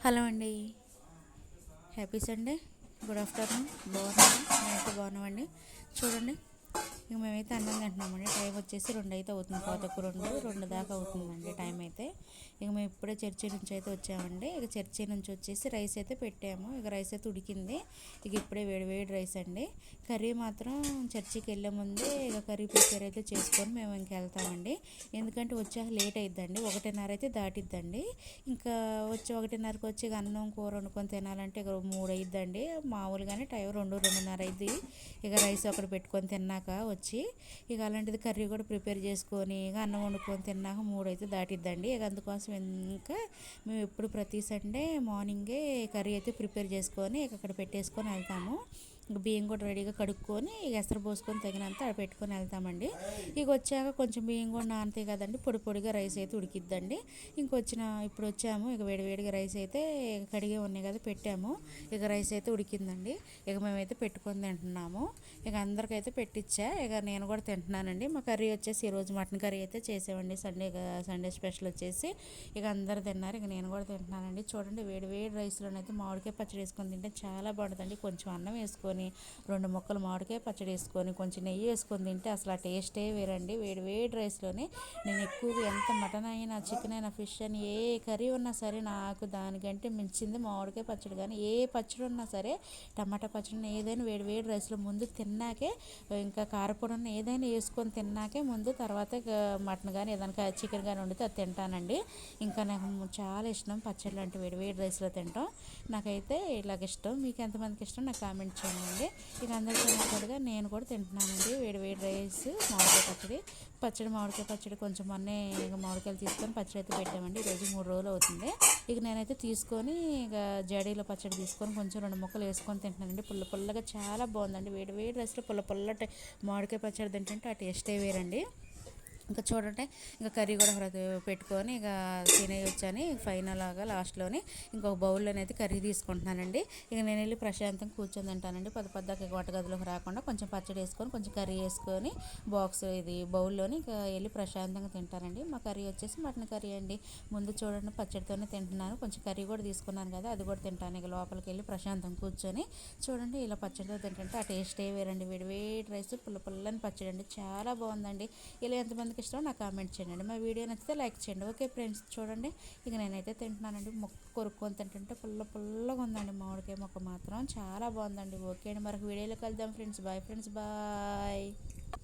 Hello అండి. Happy Sunday. Good afternoon. బాగున్నాను, నేనైతే బాగున్నామండి. చూడండి, ఇక మేమైతే అన్నం తింటున్నామండి. టైం వచ్చేసి 2 అయితే అవుతుంది, పాతకు 2 దాకా అవుతుందండి టైం అయితే. ఇక మేము ఇప్పుడే చర్చి నుంచి అయితే వచ్చామండి. ఇక చర్చి నుంచి వచ్చేసి రైస్ అయితే పెట్టాము. ఇక రైస్ అయితే ఉడికింది. ఇక ఇప్పుడే వేడి వేడి రైస్ అండి. కర్రీ మాత్రం చర్చికి వెళ్ళే ముందే ఇక కర్రీ ప్రిపేర్ అయితే చేసుకొని మేము ఇంక వెళ్తామండి. ఎందుకంటే వచ్చాక లేట్ అయిద్దండి, 1:30 అయితే దాటిద్దండి. ఇంకా వచ్చి 1:30కి వచ్చి ఇక అన్నం కూర వండుకొని తినాలంటే ఇక 3 అయిద్దండి. మామూలుగానే టైం 2-2:30 అయింది. ఇక రైస్ అక్కడ పెట్టుకొని తిన్నాక వచ్చి ఇక అలాంటిది కర్రీ కూడా ప్రిపేర్ చేసుకొని ఇక అన్నం వండుకొని తిన్నాక 3 అయితే దాటిద్దండి. ఇక అందుకోసం ఇంకా మేము ఎప్పుడు ప్రతి సండే మార్నింగే కర్రీ అయితే ప్రిపేర్ చేసుకొని ఇక అక్కడ పెట్టేసుకొని వెళ్తాము. ఇంక బియ్యం కూడా రెడీగా కడుక్కొని ఇక ఎసరు పోసుకొని తగినంత అక్కడ పెట్టుకొని వెళ్తామండి. ఇక వచ్చాక కొంచెం బియ్యం కూడా నానతాయి కదండి, పొడి పొడిగా రైస్ అయితే ఉడికిద్దండి. ఇప్పుడు వచ్చాము. ఇక వేడివేడిగా రైస్ అయితే కడిగే ఉన్నాయి కదా పెట్టాము. ఇక రైస్ అయితే ఉడికిందండి. ఇక మేమైతే పెట్టుకొని తింటున్నాము. ఇక అందరికైతే పెట్టించా. ఇక నేను కూడా తింటున్నానండి. మా కర్రీ వచ్చేసి ఈరోజు మటన్ కర్రీ అయితే చేసామండి. సండే స్పెషల్ వచ్చేసి ఇక అందరు తిన్నారు. ఇక నేను కూడా తింటున్నానండి. చూడండి, వేడి వేడి రైస్లోనైతే మామిడికాయ పచ్చడి వేసుకొని తింటే చాలా బాగుంటుందండి. కొంచెం అన్నం వేసుకొని 2 ముక్కలు మామిడికాయ పచ్చడి వేసుకొని కొంచెం నెయ్యి వేసుకొని తింటే అసలు ఆ టేస్టే వేరండి. వేడి వేడి రైస్లోనే నేను ఎక్కువగా ఎంత మటన్ అయినా చికెన్ అయినా ఫిష్ అని ఏ కర్రీ ఉన్నా సరే నాకు దానికంటే మించింది మామిడికాయ పచ్చడి. కానీ ఏ పచ్చడి ఉన్నా సరే, టమాటా పచ్చడి ఏదైనా వేడి వేడి రైస్లో ముందు తిన్నాకే, ఇంకా కారపొడి ఉన్న ఏదైనా వేసుకొని తిన్నాకే ముందు, తర్వాత మటన్ కానీ ఏదైనా చికెన్ కానీ వండితే అది తింటానండి. ఇంకా నాకు చాలా ఇష్టం పచ్చళ్ళు అంటే వేడి వేడి రైస్లో తింటాం. నాకైతే ఇలాగ ఇష్టం. మీకు ఎంతమందికి ఇష్టం నాకు కామెంట్ చేయండి. ఇక అందరికీ నచ్చినట్టుగా నేను కూడా తింటున్నానండి వేడి వేడి రైస్ మామిడికాయ మామిడికాయ పచ్చడి కొంచెం మొన్నే ఇక మామిడికాయలు తీసుకొని పచ్చడి అయితే పెట్టామండి. ఈరోజు 3 రోజులు అవుతుంది. ఇక నేనైతే తీసుకొని ఇక జాడీలో పచ్చడి తీసుకొని కొంచెం 2 ముక్కలు వేసుకొని తింటున్నానండి. పుల్లగా చాలా బాగుందండి. వేడి వేడి రైస్లో పుల్లటి మామిడికాయ పచ్చడి తింటుంటే ఆ టేస్టే వేరండి. ఇంకా చూడండి, ఇంకా కర్రీ కూడా పెట్టుకొని ఇక తినేయొచ్చని ఫైనల్గా లాస్ట్లోని ఇంకొక బౌల్లోనైతే కర్రీ తీసుకుంటున్నానండి. ఇక నేను వెళ్ళి ప్రశాంతంగా కూర్చొని తింటానండి. పద్దకి వంటగదిలోకి రాకుండా కొంచెం పచ్చడి వేసుకొని కొంచెం కర్రీ వేసుకొని బౌల్లోని ఇక వెళ్ళి ప్రశాంతంగా తింటానండి. మా కర్రీ వచ్చేసి మటన్ కర్రీ అండి. ముందు చూడండి, పచ్చడితోనే తింటున్నాను. కొంచెం కర్రీ కూడా తీసుకున్నాను కదా, అది కూడా తింటాను. ఇక లోపలికి వెళ్ళి ప్రశాంతంగా కూర్చొని చూడండి, ఇలా పచ్చడితో తింటుంటే ఆ టేస్టే వేరండి. వేడి వేడి రైస్ పుల్లని పచ్చడి అండి, చాలా బాగుందండి. ఇలా ఎంతమందికి ఇష్టమో నాకు కామెంట్ చేయండి. మా వీడియో నచ్చితే లైక్ చేయండి. ఓకే ఫ్రెండ్స్, చూడండి, ఇక నేనైతే తింటున్నానండి. మొక్క కొరుక్కొని తింటుంటే పుల్లగా ఉందండి. మామిడికాయ మొక్క మాత్రం చాలా బాగుందండి. ఓకే అండి, మరొక వీడియోలో కలుద్దాం ఫ్రెండ్స్. Bye friends, bye.